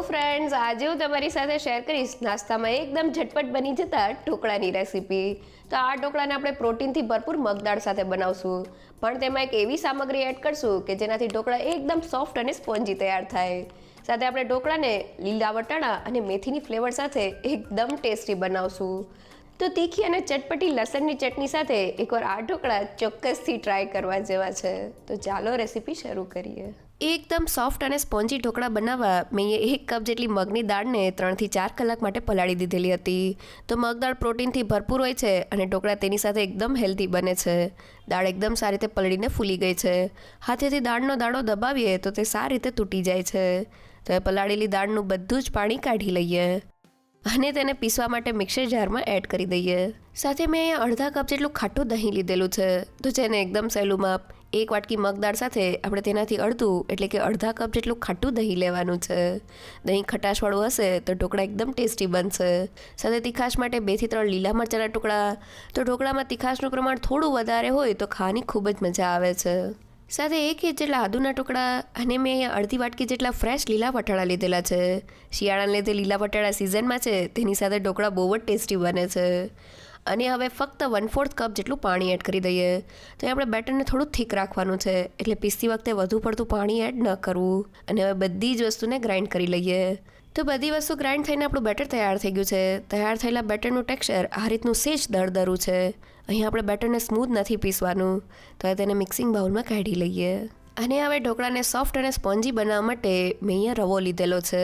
Friends, આજે હું તમારી સાથે શેર કરીશ નાસ્તામાં એકદમ ઝટપટ બની જતા ઢોકળાની રેસીપી. તો આ ઢોકળાને આપણે પ્રોટીનથી ભરપૂર મગદાળ સાથે બનાવશું, પણ તેમાં એક એવી સામગ્રી એડ કરશું કે જેનાથી ઢોકળા એકદમ સોફ્ટ અને સ્પોન્જી તૈયાર થાય. સાથે આપણે ઢોકળાને લીલા વટાણા અને મેથીની ફ્લેવર સાથે એકદમ ટેસ્ટી બનાવશું. તો તીખી અને ચટપટી લસણની ચટણી સાથે એકવાર આ ઢોકળા ચોક્કસથી ટ્રાય કરવા જેવા છે. તો ચાલો રેસીપી શરૂ કરીએ. એકદમ સોફ્ટ અને સ્પોન્જી ઢોકળા બનાવવા મેં અહીંયા 1 કપ જેટલી મગની દાળને 3 થી 4 કલાક માટે પલાળી દીધેલી હતી. તો મગદાળ પ્રોટીનથી ભરપૂર હોય છે અને ઢોકળા તેની સાથે એકદમ હેલ્ધી બને છે. દાળ એકદમ સારી રીતે પલળીને ફૂલી ગઈ છે. હાથેથી દાળનો દાણો દબાવીએ તો તે સારી રીતે તૂટી જાય છે. તો એ પલાળેલી દાળનું બધું જ પાણી કાઢી લઈએ અને તેને પીસવા માટે મિક્સર જારમાં એડ કરી દઈએ. સાથે મેં અહીંયા અડધા કપ જેટલું ખાટું દહીં લીધેલું છે. તો જેને એકદમ સહેલું માપ 1 વાટકી મગદાળ સાથે આપણે તેનાથી અડધું એટલે કે અડધા કપ જેટલું ખાટું દહીં લેવાનું છે. દહીં ખટાશવાળું હશે તો ઢોકળા એકદમ ટેસ્ટી બનશે. સાથે તીખાશ માટે 2 થી 3 લીલા મરચાંના ટુકડા. તો ઢોકળામાં તીખાશનું પ્રમાણ થોડું વધારે હોય તો ખાવાની ખૂબ જ મજા આવે છે. સાથે 1 ઇંચ જેટલા આદુના ટુકડા અને મેં અહીંયા અડધી વાટકી જેટલા ફ્રેશ લીલા વટાણા લીધેલા છે. શિયાળાને લીધે લીલા વટાણા સિઝનમાં છે, તેની સાથે ઢોકળા બહુ જ ટેસ્ટી બને છે. અને હવે ફક્ત 1/4 કપ જેટલું પાણી એડ કરી દઈએ. તો આપણે બેટરને થોડું થીક રાખવાનું છે, એટલે પીસતી વખતે વધુ પડતું પાણી એડ ન કરવું. અને હવે બધી જ વસ્તુને ગ્રાઇન્ડ કરી લઈએ. તો બધી વસ્તુ ગ્રાઇન્ડ થઈને આપણું બેટર તૈયાર થઈ ગયું છે. તૈયાર થયેલા બેટરનું ટેક્સચર આ રીતનું સેજ દરદરું છે. અહીં આપણે બેટરને સ્મૂથ નથી પીસવાનું. તો હવે તેને મિક્સિંગ બાઉલમાં કાઢી લઈએ. અને હવે ઢોકળાને સોફ્ટ અને સ્પોન્જી બનાવવા માટે મેં અહીંયા રવો લીધેલો છે.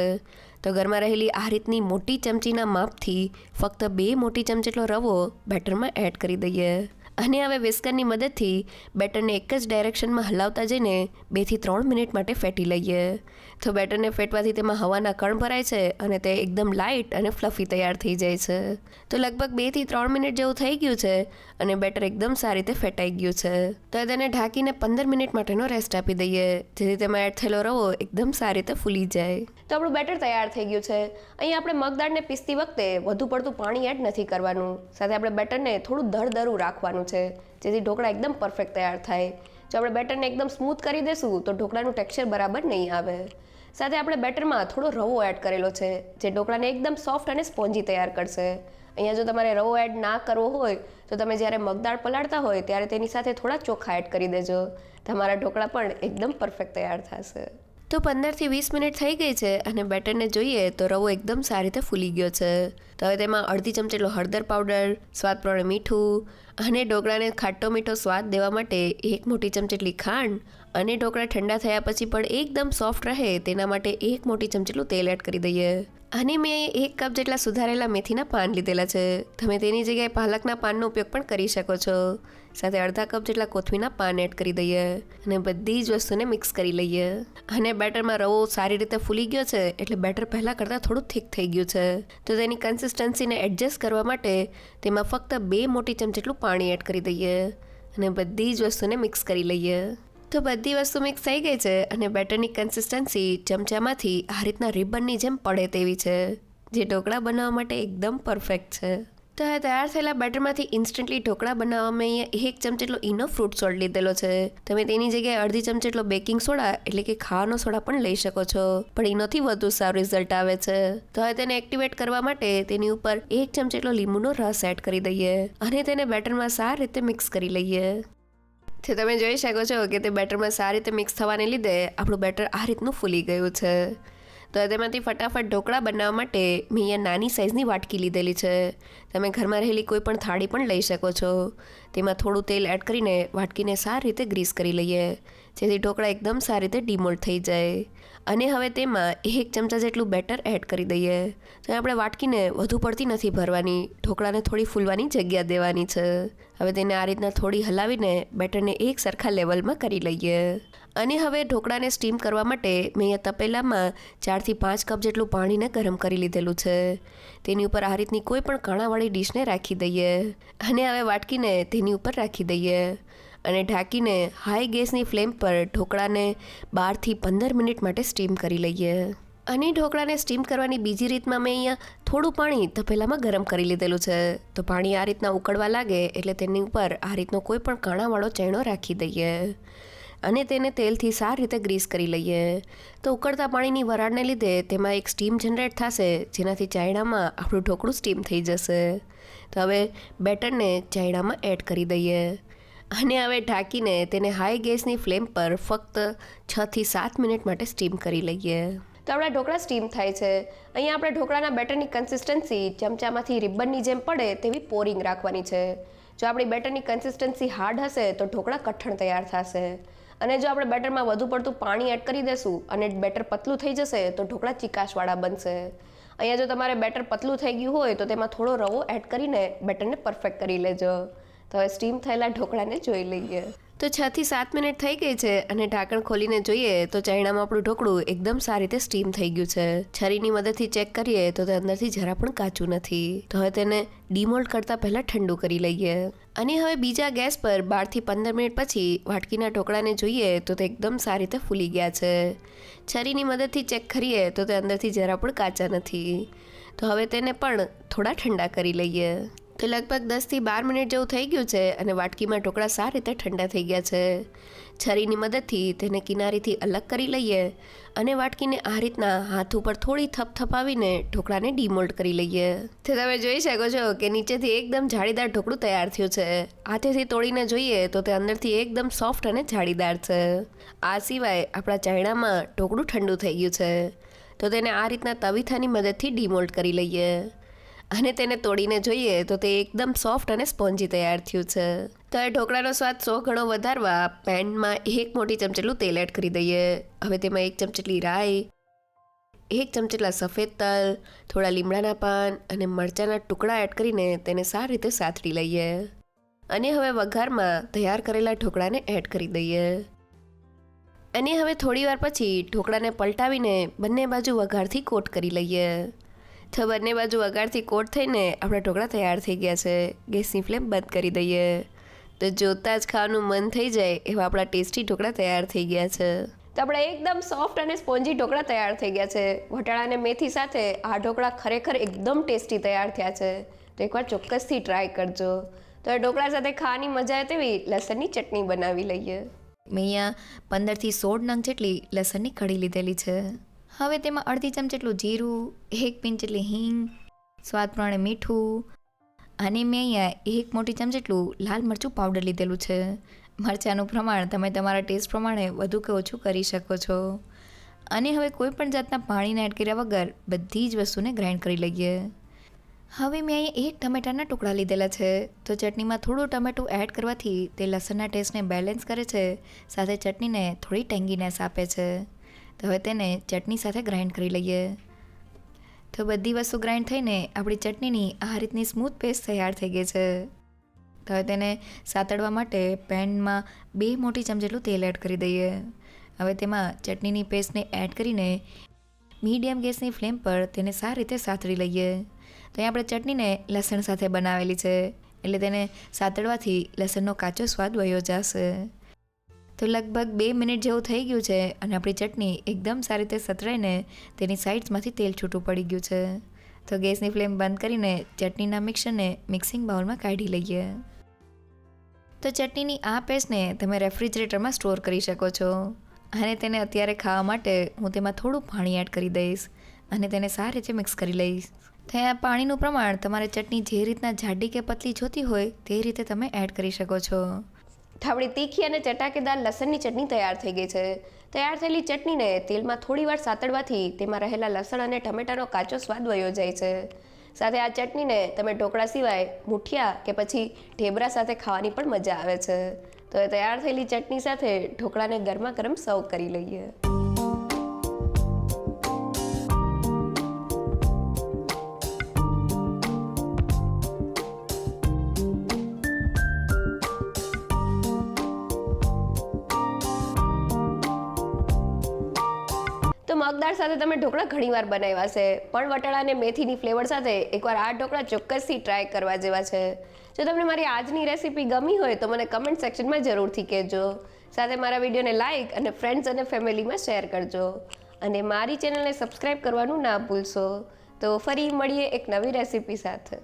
તો ઘરમાં રહેલી આ રીતની મોટી ચમચીના માપથી ફક્ત 2 મોટી ચમચી જેટલો રવો બેટરમાં એડ કરી દઈએ. અને હવે વિસ્કરની મદદથી બેટરને એક જ ડાયરેક્શનમાં હલાવતા જઈને 2 થી 3 મિનિટ માટે ફેટી લઈએ. તો બેટરને ફેટવાથી તેમાં હવાના કણ ભરાય છે અને તે એકદમ લાઇટ અને ફ્લફી તૈયાર થઈ જાય છે. તો લગભગ 2 થી 3 મિનિટ જેવું થઈ ગયું છે અને બેટર એકદમ સારી રીતે ફેટાઈ ગયું છે. તો તેને ઢાંકીને 15 મિનિટ માટેનો રેસ્ટ આપી દઈએ, જેથી તેમાં એડ થયેલો રવો એકદમ સારી રીતે ફૂલી જાય. તો આપણું બેટર તૈયાર થઈ ગયું છે. અહીં આપણે મગદાળને પીસતી વખતે વધુ પડતું પાણી એડ નથી કરવાનું. સાથે આપણે બેટરને થોડું દરદરું રાખવાનું છે, જેથી ઢોકળા એકદમ પરફેક્ટ તૈયાર થાય. જો આપણે બેટરને એકદમ સ્મૂથ કરી દેશું તો ઢોકળાનું ટેક્સચર બરાબર નહીં આવે. સાથે આપણે બેટરમાં થોડો રવો એડ કરેલો છે, જે ઢોકળાને એકદમ સોફ્ટ અને સ્પોન્જી તૈયાર કરશે. અહીંયા જો તમારે રવો એડ ના કરવો હોય તો તમે જ્યારે મગદાળ પલાળતા હોય ત્યારે તેની સાથે થોડા ચોખા એડ કરી દેજો. તમારા ઢોકળા પણ એકદમ પરફેક્ટ તૈયાર થશે. તો 15 થી 20 મિનિટ થઈ ગઈ છે અને બેટરને જોઈએ તો રવો એકદમ સારી રીતે ફૂલી ગયો છે. તો હવે તેમાં અડધી ચમચી જેટલો હળદર પાવડર, સ્વાદ પ્રમાણે મીઠું અને ઢોકળાને ખાટો મીઠો સ્વાદ દેવા માટે 1 મોટી ચમચી જેટલી ખાંડ અને ઢોકળા ઠંડા થયા પછી પણ એકદમ સોફ્ટ રહે તેના માટે 1 મોટી ચમચી જેટલું તેલ એડ કરી દઈએ. અને મેં 1 કપ જેટલા સુધારેલા મેથીના પાન લીધેલા છે. તમે તેની જગ્યાએ પાલકના પાનનો ઉપયોગ પણ કરી શકો છો. સાથે અડધા કપ જેટલા કોથમીરના પાન એડ કરી દઈએ અને બધી જ વસ્તુને મિક્સ કરી લઈએ. અને બેટરમાં રવો સારી રીતે ફૂલી ગયો છે, એટલે બેટર પહેલાં કરતાં થોડું થીક થઈ ગયું છે. તો તેની કન્સિસ્ટન્સીને એડજસ્ટ કરવા માટે તેમાં ફક્ત 2 મોટી ચમચી જેટલું પાણી એડ કરી દઈએ અને બધી જ વસ્તુને મિક્સ કરી લઈએ. તો બધી વસ્તુ મિક્સ થઈ ગઈ છે અને બેટરની કન્સિસ્ટન્સી ચમચામાંથી આ રીતના રિબનની જેમ પડે તેવી છે, જે ઢોકળા બનાવવા માટે એકદમ પરફેક્ટ છે. તો હવે તૈયાર થયેલા બેટરમાંથી ઇન્સ્ટન્ટલી ઢોકળા બનાવવા મેં અહીંયા 1 ચમચી જેટલો ઇનો ફ્રૂટ સોલ્ટ લીધેલો છે. તમે તેની જગ્યાએ અડધી ચમચી જેટલો બેકિંગ સોડા એટલે કે ખાવાનો સોડા પણ લઈ શકો છો, પણ એનાથી વધુ સારું રિઝલ્ટ આવે છે. તો હવે તેને એક્ટિવેટ કરવા માટે તેની ઉપર 1 ચમચી જેટલો લીંબુનો રસ એડ કરી દઈએ અને તેને બેટરમાં સારી રીતે મિક્સ કરી લઈએ. તો તમે જોઈ શકો છો કે તે બેટરમાં સારી રીતે મિક્સ થવાને લીધે આપણું બેટર આ રીતનું ફૂલી ગયું છે. તો તેમાંથી ફટાફટ ઢોકળા બનાવવા માટે મેં અહીંયા નાની સાઇઝની વાટકી લીધેલી છે. તમે ઘરમાં રહેલી કોઈ પણ થાળી પણ લઈ શકો છો. તેમાં થોડું તેલ એડ કરીને વાટકીને સારી રીતે ગ્રીસ કરી લઈએ, જેથી ઢોકળા એકદમ સારી રીતે ડીમોલ્ડ થઈ જાય. અને હવે તેમાં 1 ચમચા જેટલું બેટર એડ કરી દઈએ. તો આપણે વાટકીને વધુ પડતી નથી ભરવાની, ઢોકળાને થોડી ફૂલવાની જગ્યા દેવાની છે. હવે તેને આ રીતના થોડી હલાવીને બેટરને એક સરખા લેવલમાં કરી લઈએ. અને હવે ઢોકળાને સ્ટીમ કરવા માટે મેં અહીંયા તપેલામાં 4 થી 5 કપ જેટલું પાણીને ગરમ કરી લીધેલું છે. તેની ઉપર આ રીતની કોઈ પણ કાણાવાળી ડીશને રાખી દઈએ અને હવે વાટકીને તેની ઉપર રાખી દઈએ અને ઢાંકીને હાઈ ગેસની ફ્લેમ પર ઢોકળાને 12 થી 15 મિનિટ માટે સ્ટીમ કરી લઈએ. અને ઢોકળાને સ્ટીમ કરવાની બીજી રીતમાં મેં અહીંયા થોડું પાણી તપેલામાં ગરમ કરી લીધેલું છે. તો પાણી આ રીતના ઉકળવા લાગે એટલે તેની ઉપર આ રીતનો કોઈ પણ કાણાવાળો ચેણો રાખી દઈએ અને તેને તેલથી સારી રીતે ગ્રીસ કરી લઈએ. તો ઉકળતા પાણીની વરાળને લીધે તેમાં એક સ્ટીમ જનરેટ થશે, જેનાથી ચાયણામાં આપણું ઢોકળું સ્ટીમ થઈ જશે. તો હવે બેટરને ચાયણામાં એડ કરી દઈએ અને હવે ઢાંકીને તેને હાઈ ગેસની ફ્લેમ પર ફક્ત 6 થી 7 મિનિટ માટે સ્ટીમ કરી લઈએ. તો આપણા ઢોકળા સ્ટીમ થાય છે. અહીંયા આપણે ઢોકળાના બેટરની કન્સિસ્ટન્સી ચમચામાંથી રિબનની જેમ પડે તેવી પોરિંગ રાખવાની છે. જો આપણી બેટરની કન્સિસ્ટન્સી હાર્ડ હશે તો ઢોકળા કઠણ તૈયાર થશે, અને જો આપણે બેટરમાં વધુ પડતું પાણી એડ કરી દેશું અને બેટર પતલું થઈ જશે તો ઢોકળા ચીકાશવાળા બનશે. અહીંયા જો તમારે બેટર પતલું થઈ ગયું હોય તો તેમાં થોડો રવો એડ કરીને બેટરને પરફેક્ટ કરી લેજો. તો હવે સ્ટીમ થયેલા ઢોકળાને જોઈ લઈએ. તો 6 થી 7 મિનિટ થઈ ગઈ છે અને ઢાંકણ ખોલીને જોઈએ તો ચાયણામાં આપણું ઢોકળું એકદમ સારી રીતે સ્ટીમ થઈ ગયું છે. છરીની મદદથી ચેક કરીએ તો તે અંદરથી જરા પણ કાચું નથી. તો હવે તેને ડીમોલ્ડ કરતાં પહેલાં ઠંડુ કરી લઈએ. અને હવે બીજા ગેસ પર 12 થી 15 મિનિટ પછી વાટકીના ઢોકળાને જોઈએ તો તે એકદમ સારી રીતે ફૂલી ગયા છે. છરીની મદદથી ચેક કરીએ તો તે અંદરથી જરા પણ કાચા નથી. તો હવે તેને પણ થોડા ઠંડા કરી લઈએ. તો લગભગ 10 થી 12 મિનિટ જેવું થઈ ગયું છે અને વાટકીમાં ઢોકળા સારી રીતે ઠંડા થઈ ગયા છે. છરીની મદદથી તેને કિનારીથી અલગ કરી લઈએ અને વાટકીને આ રીતના હાથ ઉપર થોડી થપથપાવીને ઢોકળાને ડીમોલ્ડ કરી લઈએ. તો તમે જોઈ શકો છો કે નીચેથી એકદમ જાળીદાર ઢોકળું તૈયાર થયું છે. હાથેથી તોડીને જોઈએ તો તે અંદરથી એકદમ સોફ્ટ અને જાળીદાર છે. આ સિવાય આપણા ચાયણામાં ઢોકળું ઠંડુ થઈ ગયું છે. તો તેને આ રીતના તવીથાની મદદથી ડીમોલ્ડ કરી લઈએ અને તેને તોડીને જોઈએ તો તે એકદમ સોફ્ટ અને સ્પોન્જી તૈયાર થયું છે. તો એ ઢોકળાનો સ્વાદ 100 ગણો વધારવા પેનમાં 1 મોટી ચમચી જેટલું તેલ એડ કરી દઈએ. હવે તેમાં 1 ચમચી જેટલી રાઈ, 1 ચમચી જેટલા સફેદ તલ, થોડા લીમડાના પાન અને મરચાંના ટુકડા એડ કરીને તેને સારી રીતે સાતળી લઈએ. અને હવે વઘારમાં તૈયાર કરેલા ઢોકળાને એડ કરી દઈએ. અને હવે થોડી વાર પછી ઢોકળાને પલટાવીને બંને બાજુ વઘારથી કોટ કરી લઈએ. તો બંને બાજુ વઘારથી કોટ થઈને આપણા ઢોકળા તૈયાર થઈ ગયા છે. ગેસની ફ્લેમ બંધ કરી દઈએ. તો જોતાં જ ખાવાનું મન થઈ જાય એવા આપણા ટેસ્ટી ઢોકળા તૈયાર થઈ ગયા છે. તો આપણા એકદમ સોફ્ટ અને સ્પોન્જી ઢોકળા તૈયાર થઈ ગયા છે. વટાણા અને મેથી સાથે આ ઢોકળા ખરેખર એકદમ ટેસ્ટી તૈયાર થયા છે. તો એકવાર ચોક્કસથી ટ્રાય કરજો. તો એ ઢોકળા સાથે ખાવાની મજા આવે તેવી લસણની ચટણી બનાવી લઈએ. મેં અહીંયા 15 થી 16 નંગ જેટલી લસણની કળી લીધેલી છે. હવે તેમાં અડધી ચમચી જેટલું જીરું, 1 પિંચ જેટલી હિંગ, સ્વાદ પ્રમાણે મીઠું, અને મેં અહીંયા 1 મોટી ચમચી જેટલું લાલ મરચું પાવડર લીધેલું છે. મરચાંનું પ્રમાણ તમે તમારા ટેસ્ટ પ્રમાણે વધુ કે ઓછું કરી શકો છો. અને હવે કોઈ પણ જાતના પાણીને એડ કર્યા વગર બધી જ વસ્તુને ગ્રાઇન્ડ કરી લઈએ. હવે મેં અહીંયા 1 ટમેટાના ટુકડા લીધેલા છે. તો ચટણીમાં થોડું ટમેટું એડ કરવાથી તે લસણના ટેસ્ટને બેલેન્સ કરે છે, સાથે ચટણીને થોડી ટેંગીનેસ આપે છે. તો હવે તેને ચટણી સાથે ગ્રાઇન્ડ કરી લઈએ. તો બધી વસ્તુ ગ્રાઇન્ડ થઈને આપણી ચટણીની આ રીતની સ્મૂથ પેસ્ટ તૈયાર થઈ ગઈ છે. તો હવે તેને સાતળવા માટે પેનમાં 2 મોટી ચમચી જેટલું તેલ એડ કરી દઈએ. હવે તેમાં ચટણીની પેસ્ટને એડ કરીને મીડિયમ ગેસની ફ્લેમ પર તેને સારી રીતે સાતળી લઈએ. તો અહીં આપણે ચટણીને લસણ સાથે બનાવેલી છે, એટલે તેને સાતળવાથી લસણનો કાચો સ્વાદ વયો જશે. તો લગભગ 2 મિનિટ જેવું થઈ ગયું છે અને આપણી ચટણી એકદમ સારી રીતે સતરાઈને તેની સાઇડ્સમાંથી તેલ છૂટું પડી ગયું છે. તો ગેસની ફ્લેમ બંધ કરીને ચટણીના મિક્સરને મિક્સિંગ બાઉલમાં કાઢી લઈએ. તો ચટણીની આ પેસ્ટને તમે રેફ્રિજરેટરમાં સ્ટોર કરી શકો છો. અને તેને અત્યારે ખાવા માટે હું તેમાં થોડું પાણી એડ કરી દઈશ અને તેને સારી રીતે મિક્સ કરી લઈશ. તો આ પાણીનું પ્રમાણ તમારે ચટણી જે રીતના જાડી કે પતલી જોતી હોય તે રીતે તમે એડ કરી શકો છો. આપણી તીખી અને ચટાકેદાર લસણની ચટણી તૈયાર થઈ ગઈ છે. તૈયાર થયેલી ચટણીને તેલમાં થોડીવાર સાતળવાથી તેમાં રહેલા લસણ અને ટમેટાનો કાચો સ્વાદ વયો જાય છે. સાથે આ ચટણીને તમે ઢોકળા સિવાય મુઠિયા કે પછી ઢેબરા સાથે ખાવાની પણ મજા આવે છે. તો એ તૈયાર થયેલી ચટણી સાથે ઢોકળાને ગરમા ગરમ સર્વ કરી લઈએ. તો મગદાળ સાથે તમે ઢોકળા ઘણીવાર બનાવ્યા છે, પણ વટાણા અને મેથીની ફ્લેવર સાથે એકવાર આ ઢોકળા ચોક્કસથી ટ્રાય કરવા જેવા છે. જો તમને મારી આજની રેસીપી ગમી હોય તો મને કમેન્ટ સેક્શનમાં જરૂરથી કહેજો. સાથે મારા વિડીયોને લાઇક અને ફ્રેન્ડ્સ અને ફેમિલીમાં શેર કરજો. અને મારી ચેનલને સબસ્ક્રાઈબ કરવાનું ના ભૂલશો. તો ફરી મળીએ એક નવી રેસીપી સાથે.